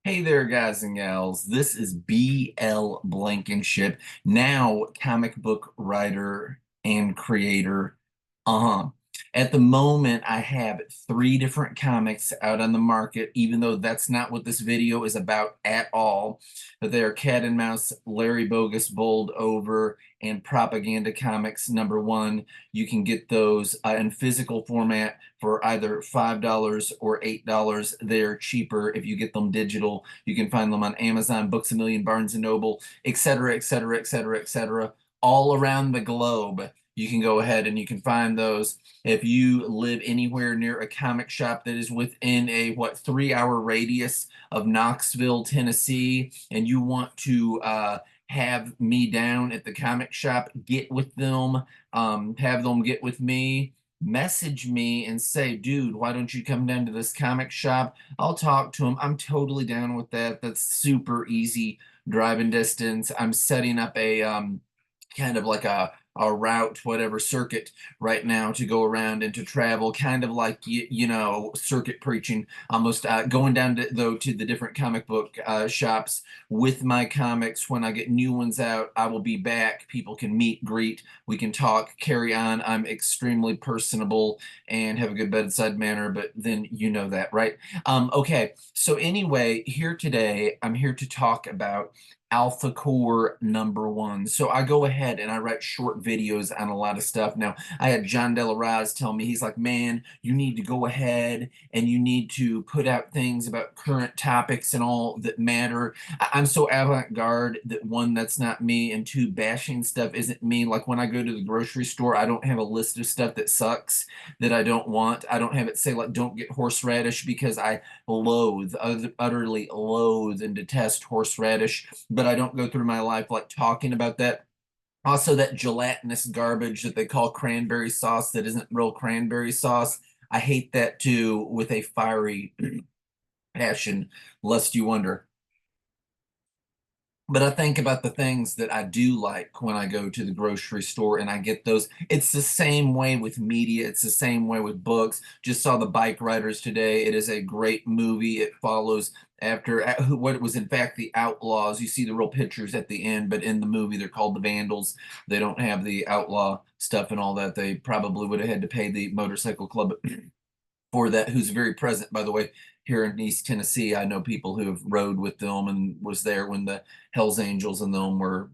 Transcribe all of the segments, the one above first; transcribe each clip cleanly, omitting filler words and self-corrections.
Hey there, guys and gals. This is B.L. Blankenship, now comic book writer and creator. Uh-huh. At the moment, I have three different comics out on the market, even though that's not what this video is about at all. But they are Cat and Mouse, Larry Bogus, Bowled Over, and Propaganda Comics #1. You can get those in physical format for either $5 or $8. They're cheaper if you get them digital. You can find them on Amazon, Books A Million, Barnes and Noble, etc., etc., etc., etc., all around the globe. You can go ahead and you can find those. If you live anywhere near a comic shop that is within a 3-hour radius of Knoxville, Tennessee, and you want to have me down at the comic shop, get with them, have them get with me, message me and say, dude, why don't you come down to this comic shop? I'll talk to him. I'm totally down with that. That's super easy driving distance. I'm setting up a kind of like a route, whatever circuit right now to go around and to travel, kind of like you know, circuit preaching, almost going down to the different comic book shops with my comics. When I get new ones out, I will be back. People can meet, greet, we can talk, carry on. I'm extremely personable and have a good bedside manner, but then you know that, right? Okay, so anyway, here today, I'm here to talk about AlphaCore #1. So I go ahead and I write short videos on a lot of stuff. Now, I had John De La Raz tell me, he's like, man, you need to go ahead and you need to put out things about current topics and all that matter. I'm so avant-garde that one, that's not me, and two, bashing stuff isn't me. Like when I go to the grocery store, I don't have a list of stuff that sucks that I don't want. I don't have it say like, don't get horseradish, because I utterly loathe and detest horseradish, but I don't go through my life like talking about that. Also, that gelatinous garbage that they call cranberry sauce that isn't real cranberry sauce. I hate that too with a fiery passion, lest you wonder. But I think about the things that I do like when I go to the grocery store and I get those. It's the same way with media. It's the same way with books. Just saw The Bike Riders today. It is a great movie. It follows after what was in fact the Outlaws. You see the real pictures at the end, but in the movie they're called the Vandals. They don't have the outlaw stuff and all that. They probably would have had to pay the motorcycle club for that, who's very present, by the way, here in East Tennessee. I know people who have rode with them and was there when the Hells Angels and them were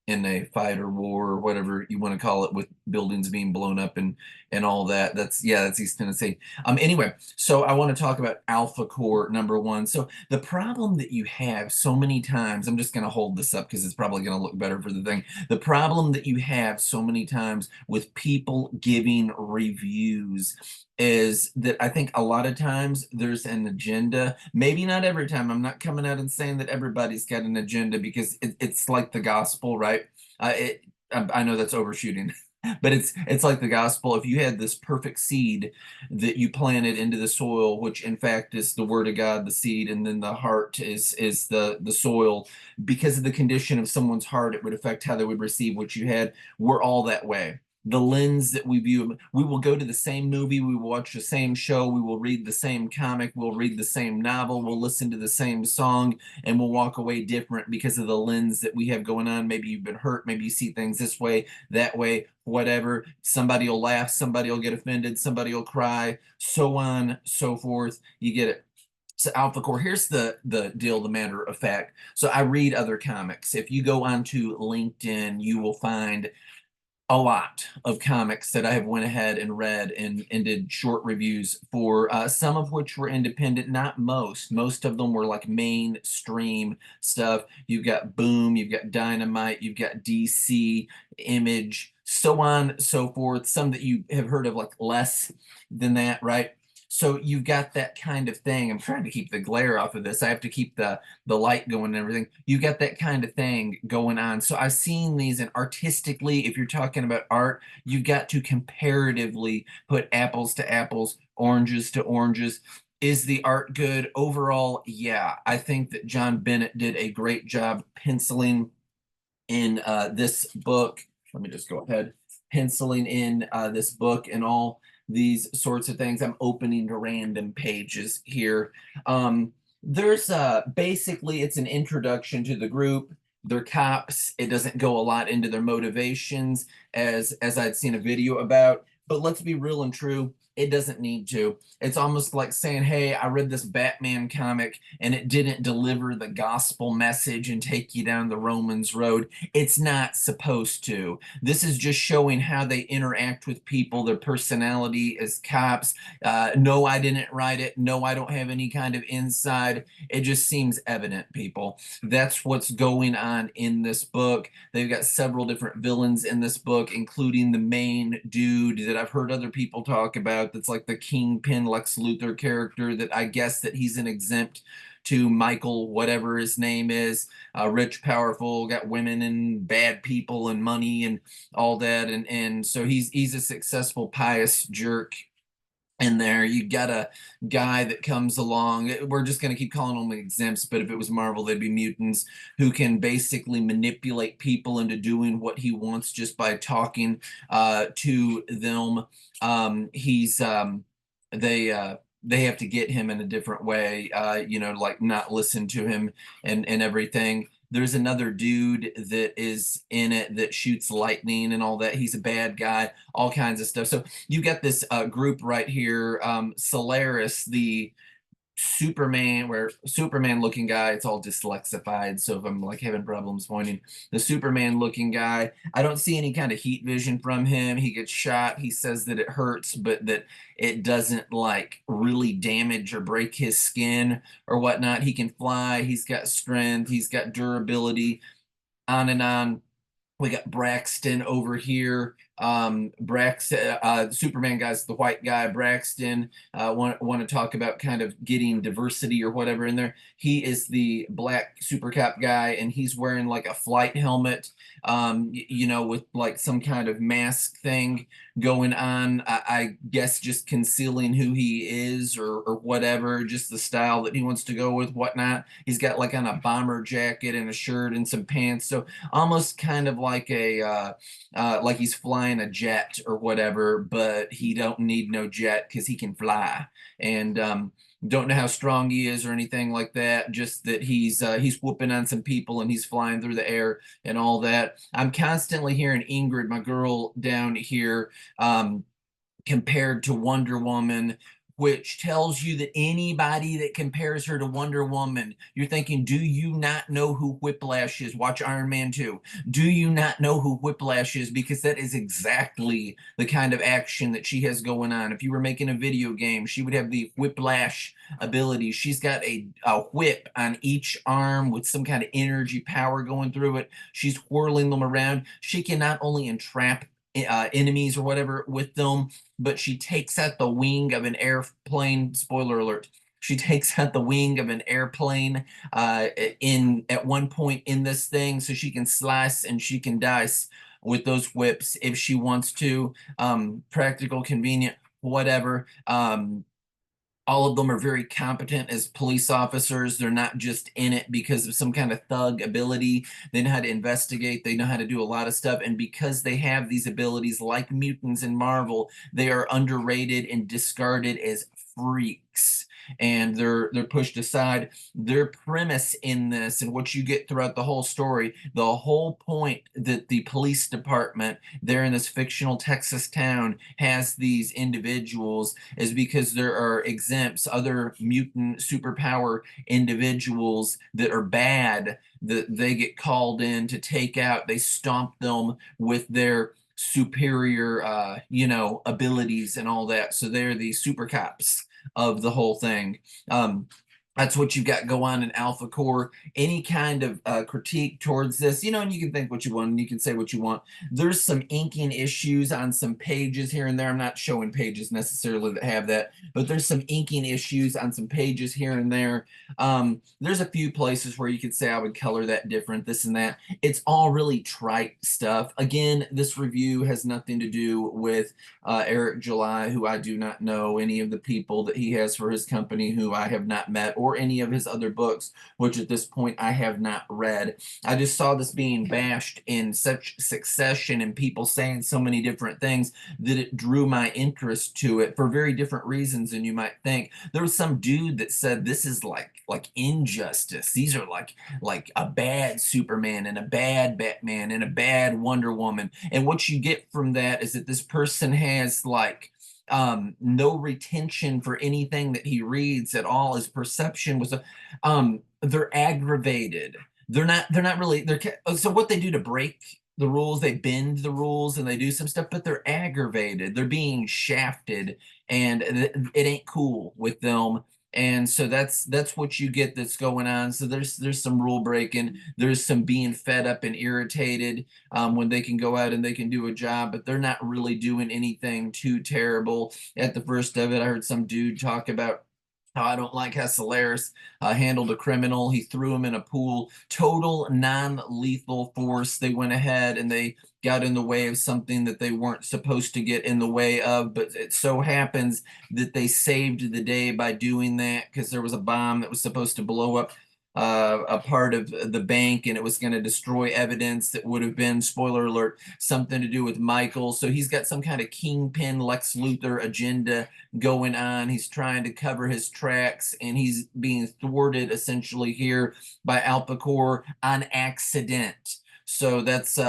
in a fight or war or whatever you want to call it, with buildings being blown up and all that. That's, yeah, that's East Tennessee. Anyway, so I want to talk about AlphaCore #1. So the problem that you have so many times, I'm just going to hold this up because it's probably going to look better for the thing. The problem that you have so many times with people giving reviews is that I think a lot of times there's an agenda. Maybe not every time. I'm not coming out and saying that everybody's got an agenda, because it's like the gospel, right? I know that's overshooting, but it's like the gospel. If you had this perfect seed that you planted into the soil, which in fact is the word of God, the seed, and then the heart is the soil. Because of the condition of someone's heart, it would affect how they would receive what you had. We're all that way. The lens that we view, we will go to the same movie, we will watch the same show, we will read the same comic, we'll read the same novel, we'll listen to the same song, and we'll walk away different because of the lens that we have going on. Maybe you've been hurt, maybe you see things this way, that way, whatever. Somebody will laugh, somebody will get offended, somebody will cry, so on, so forth. You get it. So AlphaCore, here's the deal, the matter of fact. So I read other comics. If you go onto LinkedIn, you will find a lot of comics that I have went ahead and read and did short reviews for, some of which were independent, not most. Most of them were like mainstream stuff. You've got Boom, you've got Dynamite, you've got DC, Image, so on, so forth. Some that you have heard of, like less than that, right? So you've got that kind of thing. I'm trying to keep the glare off of this. I have to keep the light going and everything. You got that kind of thing going on. So I've seen these, and artistically, if you're talking about art, you've got to comparatively put apples to apples, oranges to oranges. Is the art good overall? Yeah, I think that John Bennett did a great job penciling in this book. Let me just go ahead. Penciling in this book and all these sorts of things. I'm opening to random pages here. There's basically it's an introduction to the group. They're cops. It doesn't go a lot into their motivations as I'd seen a video about, but let's be real and true, it doesn't need to. It's almost like saying, "Hey, I read this Batman comic and it didn't deliver the gospel message and take you down the Romans road." It's not supposed to. This is just showing how they interact with people, their personality as cops. No, I didn't write it. No, I don't have any kind of inside. It just seems evident, people. That's what's going on in this book. They've got several different villains in this book, including the main dude that I've heard other people talk about that's like the Kingpin Lex Luthor character that I guess that he's an exempt to Michael, whatever his name is, rich, powerful, got women and bad people and money and all that. And so he's a successful, pious jerk in there. You got a guy that comes along. We're just going to keep calling them exempts, but if it was Marvel, they'd be mutants who can basically manipulate people into doing what he wants just by talking to them. He's they have to get him in a different way, like not listen to him and everything. There's another dude that is in it that shoots lightning and all that. He's a bad guy, all kinds of stuff. So you got this group right here, Solaris, the Superman looking guy. It's all dyslexified, so if I'm like having problems pointing, the Superman looking guy, I don't see any kind of heat vision from him. He gets shot, he says that it hurts, but that it doesn't like really damage or break his skin or whatnot. He can fly, he's got strength, he's got durability, on and on. We got Braxton over here. Braxton, Superman guy's the white guy. Braxton, want to talk about kind of getting diversity or whatever in there. He is the black super cop guy, and he's wearing like a flight helmet, with like some kind of mask thing going on. I guess just concealing who he is or whatever, just the style that he wants to go with, whatnot. He's got like on a bomber jacket and a shirt and some pants. So almost kind of like like he's flying a jet or whatever, but he don't need no jet because he can fly. And don't know how strong he is or anything like that. Just that he's whooping on some people and he's flying through the air and all that. I'm constantly hearing Ingrid, my girl down here, compared to Wonder Woman, which tells you that anybody that compares her to Wonder Woman, you're thinking, do you not know who Whiplash is? Watch Iron Man 2. Do you not know who Whiplash is? Because that is exactly the kind of action that she has going on. If you were making a video game, she would have the Whiplash ability. She's got a whip on each arm with some kind of energy power going through it. She's whirling them around. She can not only entrap enemies or whatever with them, but she takes out the wing of an airplane. Spoiler alert. She takes out the wing of an airplane in at one point in this thing, so she can slice and she can dice with those whips if she wants to. Practical, convenient, whatever. All of them are very competent as police officers. They're not just in it because of some kind of thug ability. They know how to investigate. They know how to do a lot of stuff. And because they have these abilities, like mutants in Marvel, they are underrated and discarded as freaks. And they're pushed aside. Their premise in this and what you get throughout the whole story, the whole point that the police department there in this fictional Texas town has these individuals is because there are exempts, other mutant superpower individuals that are bad, that they get called in to take out. They stomp them with their superior, abilities and all that. So they're the super cops of the whole thing. That's what you've got go on in AlphaCore. Any kind of critique towards this, and you can think what you want and you can say what you want. There's some inking issues on some pages here and there. I'm not showing pages necessarily that have that, but there's some inking issues on some pages here and there. There's a few places where you could say I would color that different, this and that. It's all really trite stuff. Again, this review has nothing to do with Eric July, who I do not know, any of the people that he has for his company who I have not met or or any of his other books, which at this point I have not read. I just saw this being bashed in such succession and people saying so many different things that it drew my interest to it for very different reasons than you might think. There was some dude that said this is like injustice. These are like a bad Superman and a bad Batman and a bad Wonder Woman. And what you get from that is that this person has like no retention for anything that he reads at all. His perception was they're aggravated. They're not really so what they do to break the rules, they bend the rules and they do some stuff, but they're aggravated. They're being shafted, and it ain't cool with them. And so that's what you get that's going on. So there's some rule breaking, there's some being fed up and irritated when they can go out and they can do a job, but they're not really doing anything too terrible. At the first of it, I heard some dude talk about I don't like how Solaris handled a criminal. He threw him in a pool. Total non-lethal force. They went ahead and they got in the way of something that they weren't supposed to get in the way of. But it so happens that they saved the day by doing that because there was a bomb that was supposed to blow up a part of the bank, and it was going to destroy evidence that would have been, spoiler alert, something to do with Michael. So he's got some kind of kingpin Lex Luthor agenda going on. He's trying to cover his tracks, and he's being thwarted essentially here by Alphacore on accident. So that's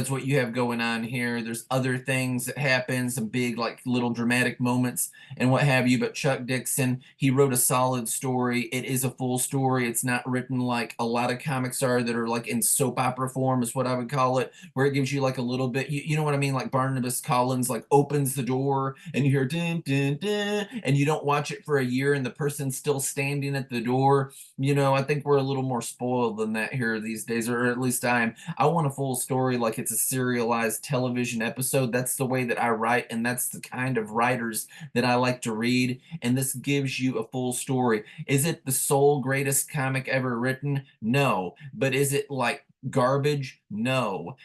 what you have going on here. There's other things that happen, some big like little dramatic moments and what have you. But Chuck Dixon, he wrote a solid story. It is a full story. It's not written like a lot of comics are that are like in soap opera form is what I would call it, where it gives you like a little bit, you know what I mean? Like Barnabas Collins like opens the door and you hear dun, dun, dun, and you don't watch it for a year and the person's still standing at the door. I think we're a little more spoiled than that here these days, or at least I am. I want a full story like it's a serialized television episode. That's the way that I write, and that's the kind of writers that I like to read. And this gives you a full story. Is it the sole greatest comic ever written? No. But is it like garbage? No.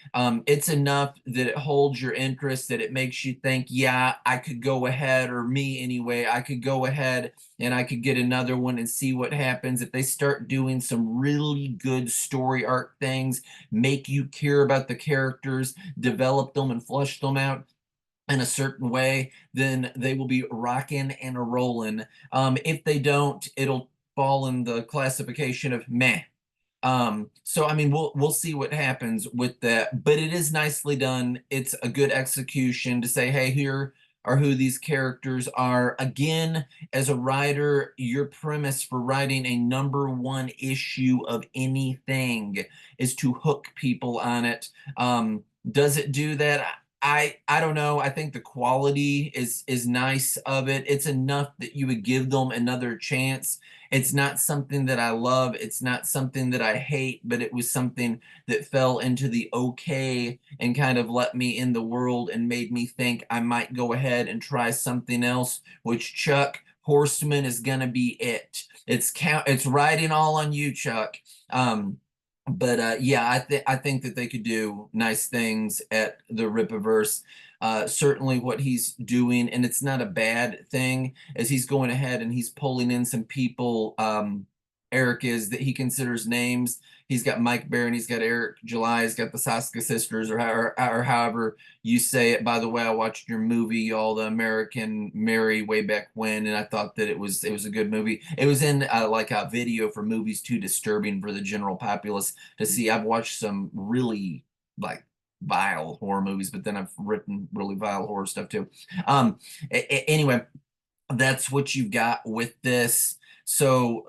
It's enough that it holds your interest, that it makes you think, yeah, I could go ahead, or me anyway, I could go ahead and I could get another one and see what happens if they start doing some really good story arc things, make you care about the characters, develop them and flush them out in a certain way, then they will be rocking and rolling. If they don't, it'll fall in the classification of meh. So I mean, we'll see what happens with that, but it is nicely done. It's a good execution to say, hey, here are who these characters are. Again, as a writer, your premise for writing a #1 issue of anything is to hook people on it. Does it do that? I don't know. I think the quality is nice of it. It's enough that you would give them another chance. It's not something that I love. It's not something that I hate, but it was something that fell into the okay and kind of let me in the world and made me think I might go ahead and try something else, which Chuck Horseman is gonna be it. It's riding all on you, Chuck. But yeah, I think that they could do nice things at the Rippaverse. Certainly what he's doing, and it's not a bad thing, as he's going ahead and he's pulling in some people, Eric is, that he considers names. He's got Mike Baron, he's got Eric July, he's got the Saska sisters, or however you say it. By the way, I watched your movie, y'all, The American Mary, way back when, and I thought that it was a good movie. It was in like a video for movies too disturbing for the general populace to see. I've watched some really like vile horror movies, but then I've written really vile horror stuff too. Anyway, that's what you've got with this. So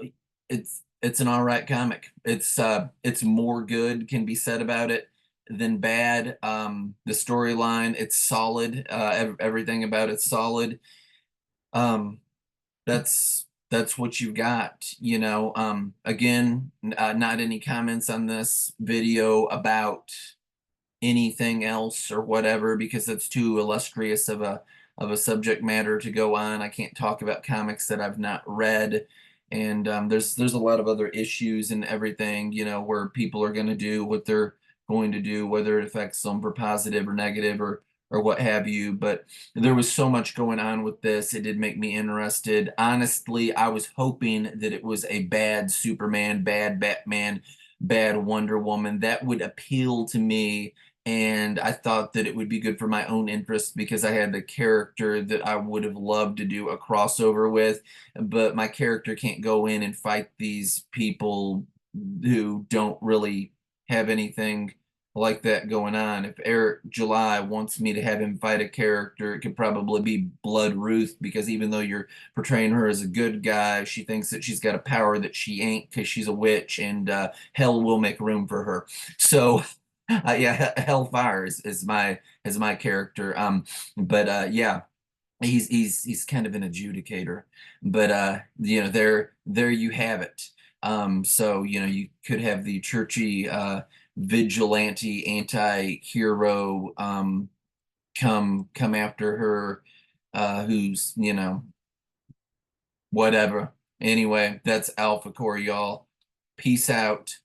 it's an all right comic. It's more good can be said about it than bad. The storyline, it's solid. Everything about it's solid. Um, that's what you've got, again, not any comments on this video about anything else or whatever, because it's too illustrious of a subject matter to go on. I can't talk about comics that I've not read. And there's a lot of other issues and everything, where people are going to do what they're going to do, whether it affects them for positive or negative, or or what have you. But there was so much going on with this. It did make me interested. Honestly, I was hoping that it was a bad Superman, bad Batman, bad Wonder Woman. That would appeal to me. And I thought that it would be good for my own interest because I had the character that I would have loved to do a crossover with. But my character can't go in and fight these people who don't really have anything like that going on. If Eric July wants me to have him fight a character, it could probably be Blood Ruth, because even though you're portraying her as a good guy, she thinks that she's got a power that she ain't because she's a witch, and hell will make room for her. So yeah, Hellfire is my character. But yeah, he's kind of an adjudicator. But there you have it. So you could have the churchy vigilante anti-hero come after her, who's whatever. Anyway, that's Alpha Core, y'all. Peace out.